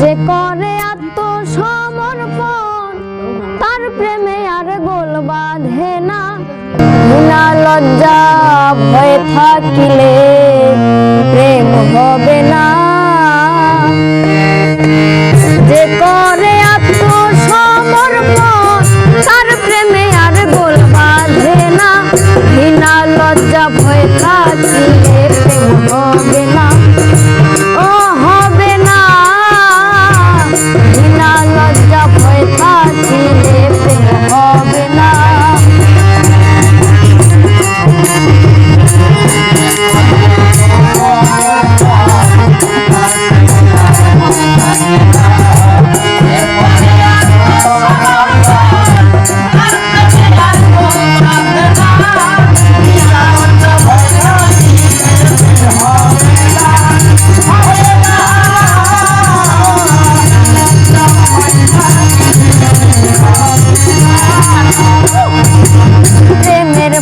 যে করে আত্মসমর্পণ তার প্রেমে আর গোল বাঁধে না। ঘৃণা লজ্জা ভয় থাকিলে প্রেম হবে না। যে করে আত্মসমর্পণ তার প্রেমে আর গোল বাঁধে না। ঘৃণা লজ্জা ভয় থাকিলে প্রেম হবে না। ও হবে না। ঘৃণা লজ্জা ভয় থাকিলে প্রেম হবে না।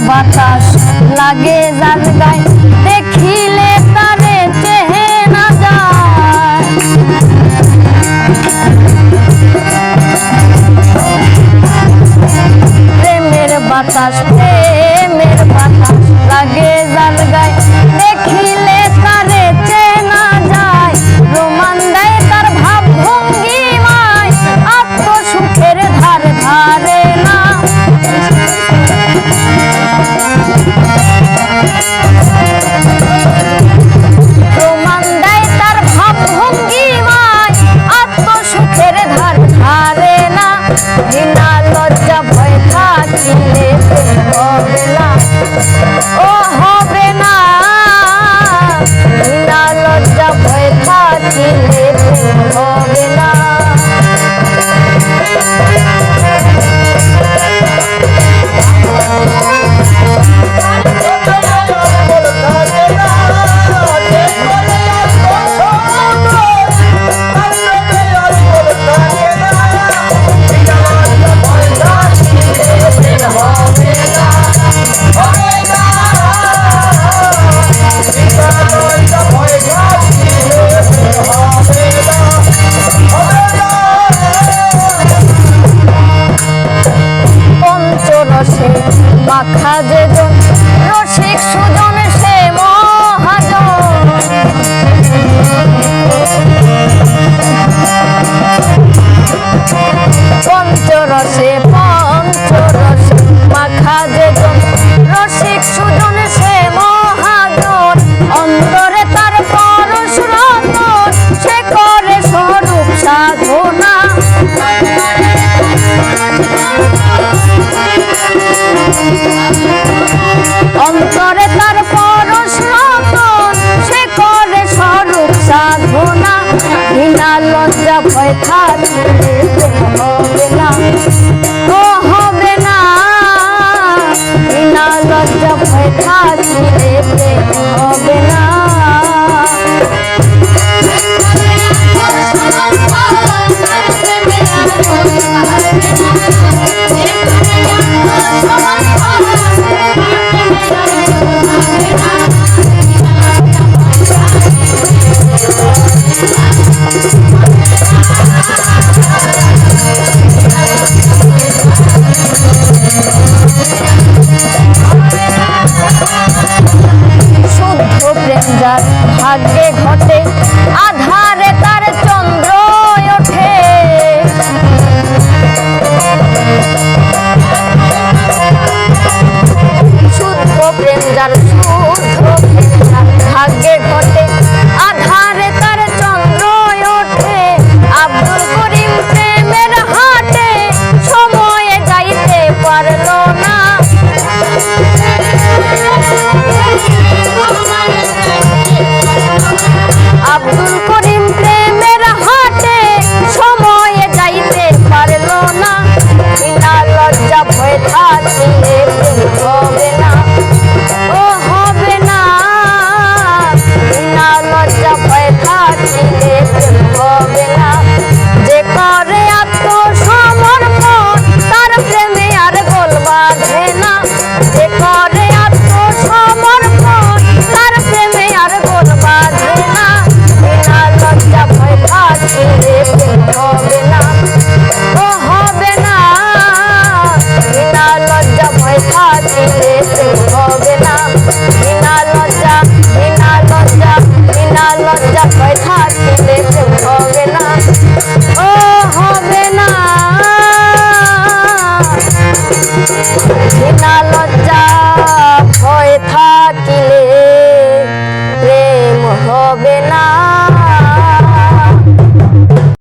বাতাস লাগে যার গায়ে দেখিলে তারে চেহে না যায়। প্রেমের বাতাস লাগে যার গায়ে দেখিলে তারে চেনা যায়। রোমান দেয় তার ভাব ভঙ্গিমায় আত্মসুখের ধার ধারে না। প্রমাণ দেয় তার ভাব ভঙ্গিমায় আত্মসুখের ধার ধারে না। ঘৃণা লজ্জা ভয় থাকিলে প্রেম হবে না। ও হবে না। ঘৃণা লজ্জা ভয় থাকিলে প্রেম হবে না। মাখা যেজন রসিক সুজন সে মহাজন। পঞ্চরসে মাখা যেজন রসিক সুজন সে মহাজন। অন্তরে তার পরশ রতন সে করে স্বরূপ সাধনা। অন্তরে তার পরশ রতন সে করে স্বরূপ সাধনা। ঘৃণা লজ্জা ভয় থাকিলে প্রেম হবে না। ও হবে না। ঘৃণা লজ্জা ভয় থাকিলে প্রেম হবে না। প্রেম